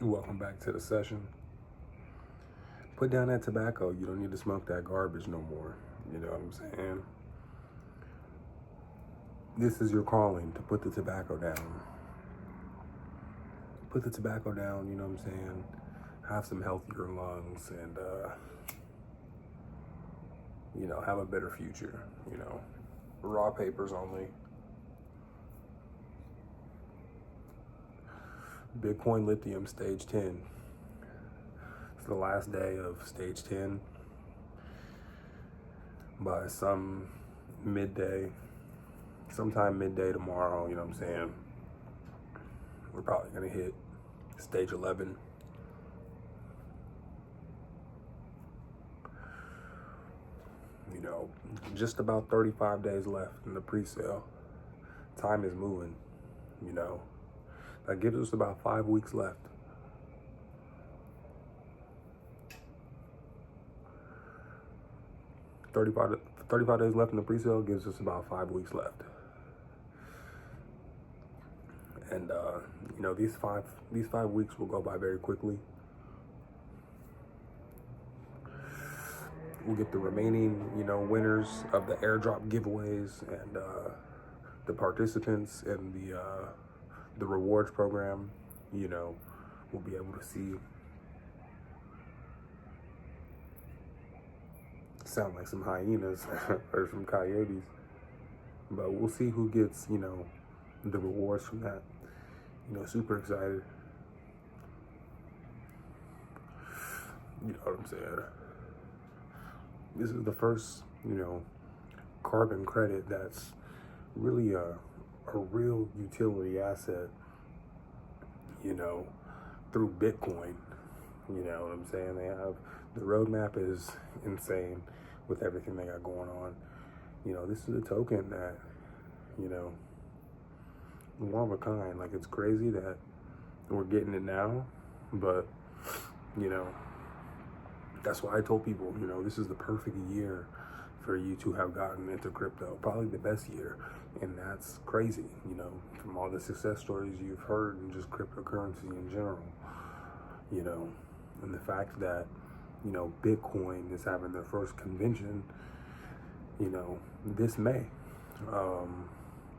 Welcome back to the session. Put down that tobacco. You don't need to smoke that garbage no more. You know what I'm saying? This is your calling, to put the tobacco down. Put the tobacco down, you know what I'm saying? Have some healthier lungs and, have a better future, Raw papers only. Bitcoin Lithium stage 10. It's the last day of stage 10. By sometime midday tomorrow, you know what I'm saying? We're probably gonna hit stage 11. Just about 35 days left in the pre-sale. Time is moving, That gives us about 5 weeks left. Thirty-five days left in the pre-sale gives us about 5 weeks left. And these five weeks will go by very quickly. We'll get the remaining, winners of the airdrop giveaways and the participants in the rewards program. We'll be able to see. Sound like some hyenas or some coyotes, but we'll see who gets, the rewards from that. Super excited. You know what I'm saying? This is the first, carbon credit that's really a real utility asset, through Bitcoin. You know what I'm saying? The roadmap is insane with everything they got going on. This is a token that, one of a kind. Like, it's crazy that we're getting it now, but, that's why I told people, this is the perfect year for you to have gotten into crypto. Probably the best year. And that's crazy, from all the success stories you've heard in just cryptocurrency in general, and the fact that, Bitcoin is having their first convention, this May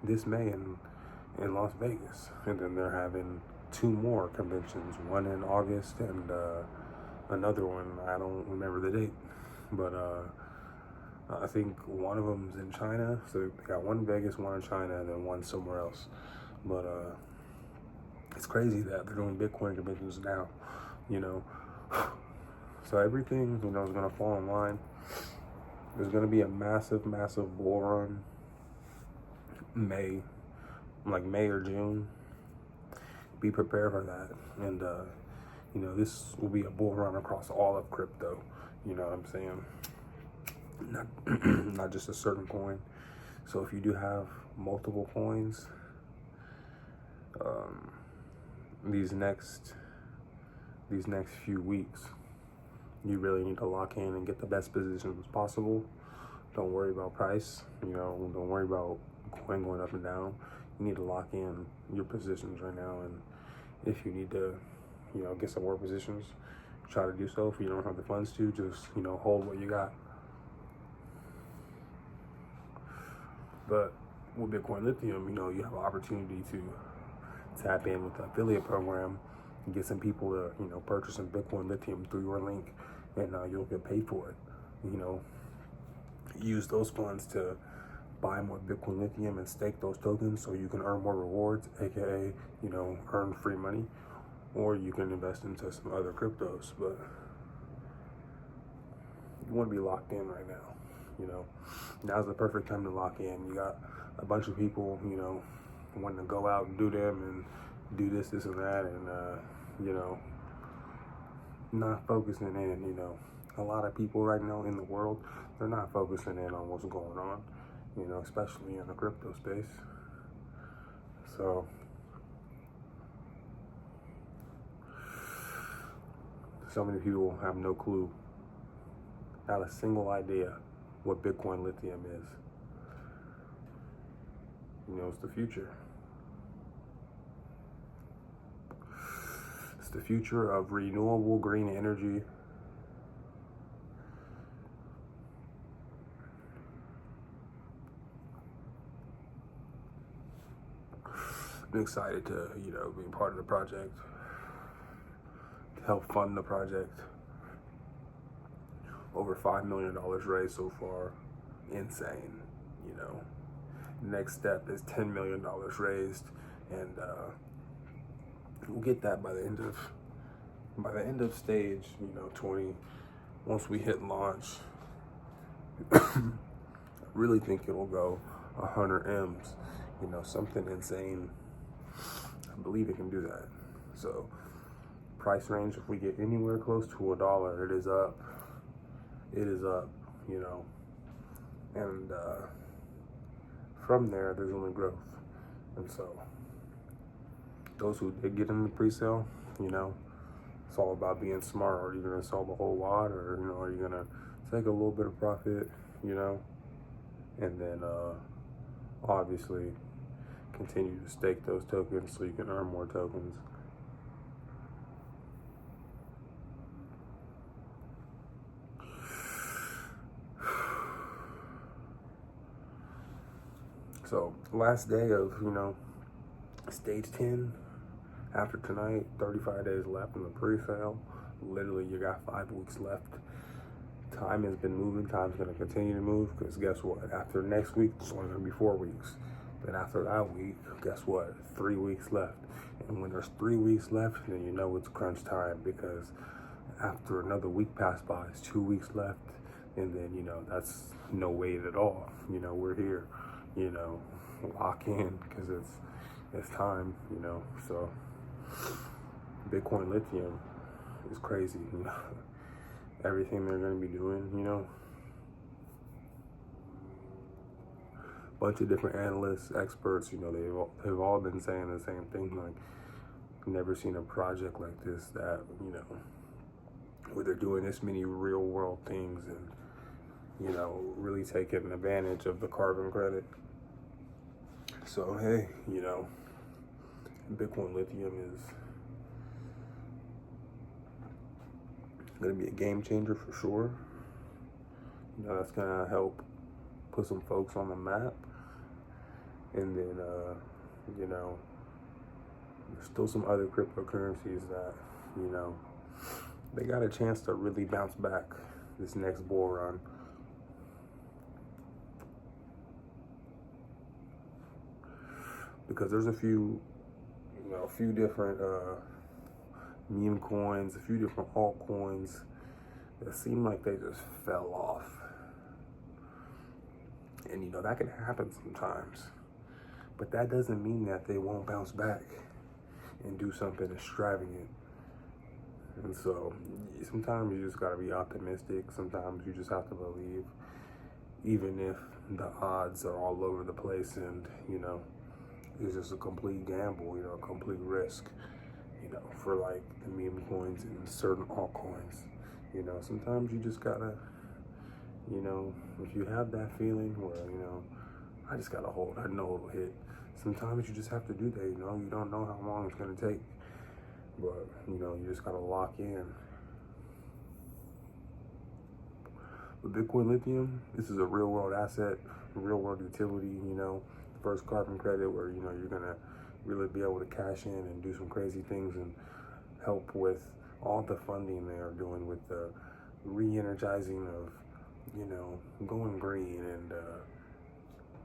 in Las Vegas. And then they're having 2 more conventions, one in August and another one, I don't remember the date, but I think one of them's in China. So they got one in Vegas, one in China, and then one somewhere else. But it's crazy that they're doing Bitcoin conventions now, So everything, is gonna fall in line. There's gonna be a massive, massive bull run May or June. Be prepared for that. And this will be a bull run across all of crypto. You know what I'm saying? Not just a certain coin. So if you do have multiple coins, these next few weeks, you really need to lock in and get the best positions possible. Don't worry about price. Don't worry about coin going up and down. You need to lock in your positions right now, and if you need to, get some more positions, try to do so. If you don't have the funds to, just, hold what you got. But with Bitcoin Lithium, you have an opportunity to tap in with the affiliate program and get some people to, purchase some Bitcoin Lithium through your link, and you'll get paid for it. Use those funds to buy more Bitcoin Lithium and stake those tokens so you can earn more rewards, aka, earn free money, or you can invest into some other cryptos. But you want to be locked in right now. Now's the perfect time to lock in. You got a bunch of people, wanting to go out and do them and do this and that, and not focusing in. A lot of people right now in the world, they're not focusing in on what's going on, especially in the crypto space. So many people have no clue, not a single idea what Bitcoin Lithium is. It's the future. It's the future of renewable green energy. I'm excited to, be part of the project, to help fund the project. Over $5 million raised so far. Insane, Next step is $10 million raised, and we'll get that by the end of stage, 20. Once we hit launch, I really think it'll go 100 M's, something insane. I believe it can do that. So price range, if we get anywhere close to $1, it is up. It is up, and from there, there's only growth. And so those who did get in the pre-sale, it's all about being smart. Are you gonna sell the whole lot, or are you gonna take a little bit of profit, and then obviously continue to stake those tokens so you can earn more tokens. So last day of, stage 10, after tonight, 35 days left in the pre-sale. Literally, you got 5 weeks left. Time has been moving. Time's going to continue to move, because guess what? After next week, it's only going to be 4 weeks. Then after that week, guess what? 3 weeks left. And when there's 3 weeks left, then you know it's crunch time, because after another week passed by, it's 2 weeks left. And then, that's no wait at all. We're here, lock in, because it's time, so Bitcoin Lithium is crazy, everything they're going to be doing, bunch of different analysts, experts, they've all been saying the same thing, like, never seen a project like this that, where they're doing this many real world things and, really taking advantage of the carbon credit. So, hey, Bitcoin Lithium is going to be a game changer for sure. That's going to help put some folks on the map. And then, there's still some other cryptocurrencies that, they got a chance to really bounce back this next bull run. Because there's a few different meme coins, a few different altcoins that seem like they just fell off. And that can happen sometimes. But that doesn't mean that they won't bounce back and do something extravagant. And so sometimes you just gotta be optimistic. Sometimes you just have to believe, even if the odds are all over the place and, it's just a complete gamble, a complete risk, for like the meme coins and certain altcoins. Sometimes you just gotta, if you have that feeling where, I just gotta hold, I know it'll hit. Sometimes you just have to do that, you don't know how long it's gonna take, but, you just gotta lock in. With Bitcoin Lithium, this is a real world asset, a real world utility, first carbon credit where, you're gonna really be able to cash in and do some crazy things and help with all the funding they are doing with the re-energizing of, going green and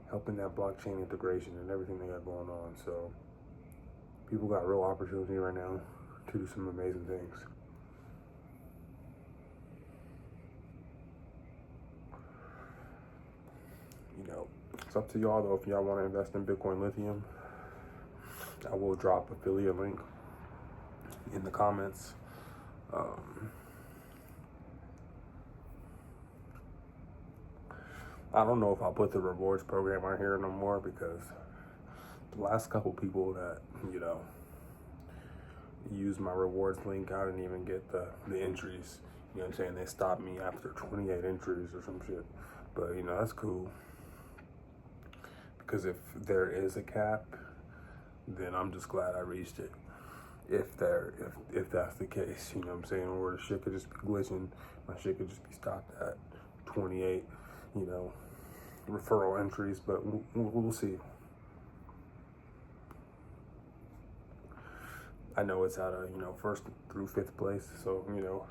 helping that blockchain integration and everything they got going on. So people got real opportunity right now to do some amazing things. It's up to y'all though. If y'all want to invest in Bitcoin Lithium, I will drop affiliate link in the comments. I don't know if I'll put the rewards program on here no more, because the last couple people that, used my rewards link, I didn't even get the entries. They stopped me after 28 entries or some shit. But, that's cool. Because if there is a cap, then I'm just glad I reached it. if that's the case, you know what I'm saying, or the shit could just be glitching. My shit could just be stopped at 28, you know, referral entries, but we'll see. I know it's out of, you know, 1st through 5th place, so, you know,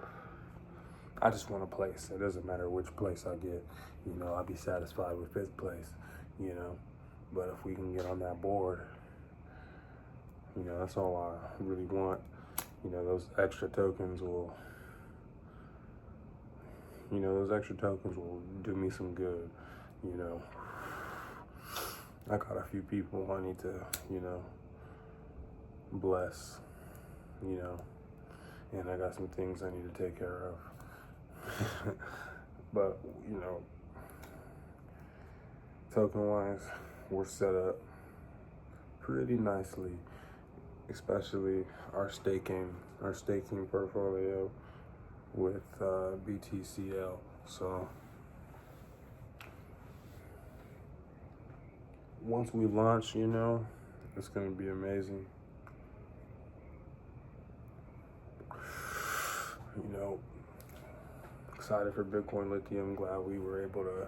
I just want a place. It doesn't matter which place I get, you know, I'll be satisfied with 5th place, you know, but if we can get on that board, you know, that's all I really want. You know, those extra tokens will, do me some good, you know. I got a few people I need to, you know, bless, you know, and I got some things I need to take care of. But, you know, token-wise, we're set up pretty nicely, especially our staking portfolio with BTCL. So once we launch, you know, it's going to be amazing. You know, excited for Bitcoin Lithium. Glad we were able to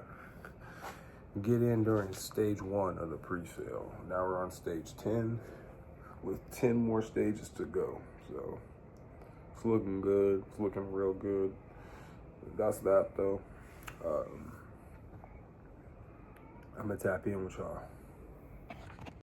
get in during stage 1 of the pre-sale. Now we're on stage 10 with 10 more stages to go. So it's looking good. It's looking real good. That's that though. I'm gonna tap in with y'all.